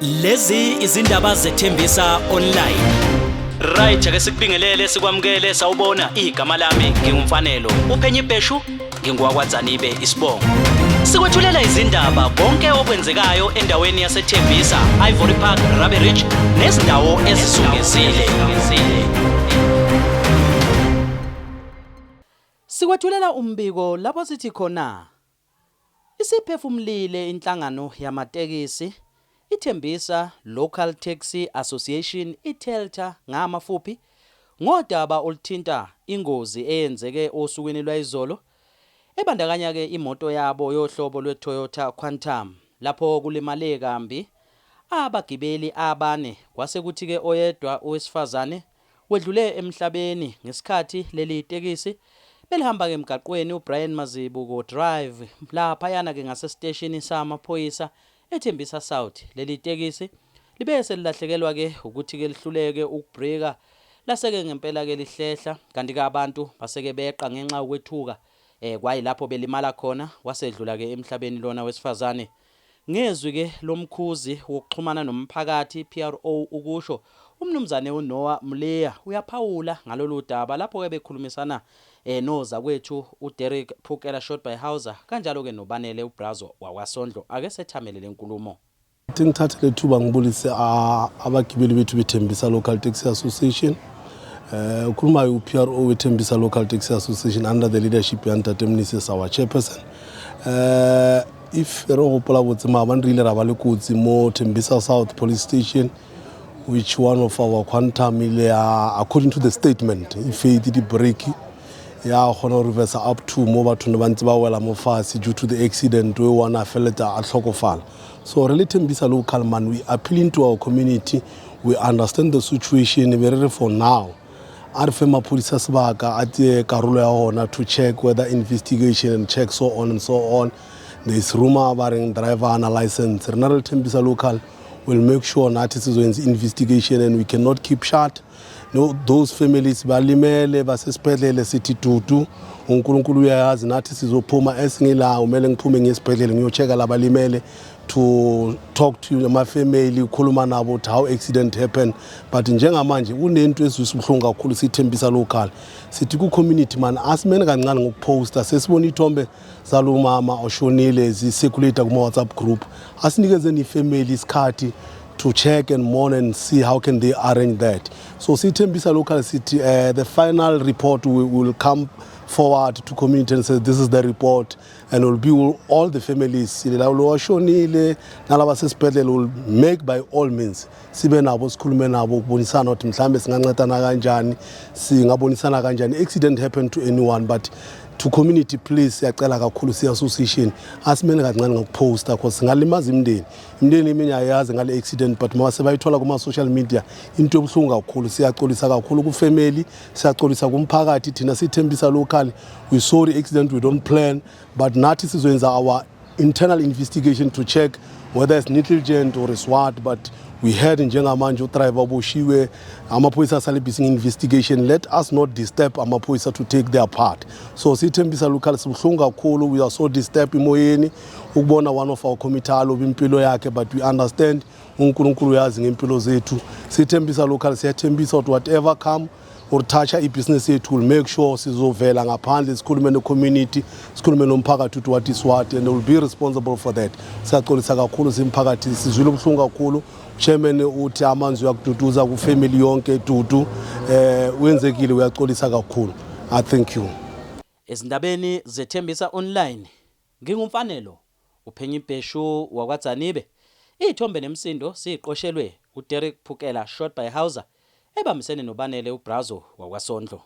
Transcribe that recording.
Lezi izindaba zethembisa online. Right ake sikubingelele sikwamukele sawubona igama lami ngingumfanelo uphenye ibheshu ngingwakwaZanibe isibongo. Sikwethulela izindaba konke okwenzekayo endaweni yaseThembisa, Ivory Park, Rabe Ridge nezindawo ezisungezile. Sikwethulela umbiko lapho sithi khona isiphefumlile inhlangano yamatekisi iThembisa Local Taxi Association iTelta ngamafuphi ngodaba oluthinta ingozi eyenzeke osukwini lwayizolo ebandakanya ke imoto yabo yohlobo lweToyota Quantum lapho kulimale kambi abagibeli abane kwase kuthi ke oyedwa owesifazane wedlule emhlabeni ngesikhathi leli tekisi belihamba ke emgaqweni uBrian Mazibuko Drive lapha yana ke ngase station samaphoyisa eThembisa South. Leli tekisi libe selilahlekelwa ke ukuthi ke lihluleke ukubreaka laseke ngempela ke lihlehla kanti ke abantu baseke beqa ngenxa ukwethuka kwayilapho belimala khona wasedlula ke emhlabeni lona wesifazane. Ngezwi ke lomkhuzi wokuxhumana nomphakathi PRO ukusho umnumzane uNoah Mleya uyaphawula ngalolu daba lapho ke bekhulumisana noza kwethu uDerek Phukela Short by Hauser kanjalo ke nobanele uBrazo wakwaSondlo ake sethamele lenkulumo. Ngithathe lethuba ngibulise abagibeli bethu beThembisa Local Taxi Association. Ukhuluma uPRO weThembisa Local Taxi Association under the leadership ya Ntate Mnisi our chairperson. If re gopola botsema ba nrile ra ba le kotsi mo Thembisa South Police Station which one of our quantum according to the statement if it did break ya gona reverse up to mo batho ne bantse ba wela mo fase due to the accident we wana feleta a tlhokofala. So really Thembisa Local man, we appealing to our community, we understand the situation very for now. Our firm police sebaka at karolo ya hona to check whether investigation and check so on and so on. There is rumor about driver and a license. Renal Thembisa Local will make sure that it is investigation and we cannot keep shut. No, those families balimele basesibhedlele sithi tutu uNkulunkulu uyayazi nathi sizophuma esingila umele ngiphume ngesibhedlele ngiyocheka labalimele to talk to my family ukhuluma nabo how accident happened. But njengamanje kunento ezisubuhlungu kakhulu siThembisa Local sithi ku community man asimene kancane ngokuposta sesibona ithombe zalumama oshonile zicirculate kuma WhatsApp group asinikeze ni family isikhathi to check and mourn and see how can they arrange that. So Thembisa Local City, the final report will come forward to community and say this is the report and will be all the families will make by all means sibe nabo sikhulume nabo ukubonisana ukuthi mhlambe singancedana kanjani singabonisana kanjani accident happen to anyone but to community please siyacela kakhulu si association asimene kancane ngokuposta because singalimaza imndeni iminya yazi ngale accident but mase bayithola kuma social media into ebuhlungu kakhulu siyaxolisa kakhulu ku family siyaxolisa kumphakathi thina siThembisa Local we sorry accident we don't plan but nathi sizoyenza our internal investigation to check whether it's negligent or is what but we heard njengamanje udriver oboshiwe amaphoyisa asalibhisi investigation let us not disturb amaphoyisa to take their part. So siThembisa Local sibuhlungu kakhulu we are so disturbed imoyeni ukubona one of our committee aloba impilo yakhe but we understand uNkulunkulu uyazi ngempilo zethu. siThembisa Local siyathembisa ukuthi whatever come or touch ibusiness yethu will make sure sizovela ngaphandle sikhulume ne community sikhulume nomphakathi ukuthi what is what and will be responsible for that. Siyaxolisa kakhulu simphakathi sizwile ubuhlungu kakhulu chairman uthi amanzi uyakududuza ku family yonke dudu wenzekile uyaxolisa kakhulu. I thank you. Ezindabeni zethembisa online ngingumfanelo uphenye ibheshu wakwaZanibe ithombe nemsindo siqoshelwe uDerek Phukela Short by Hauser ebamisene nobanele uBrazo wakwaSondlo.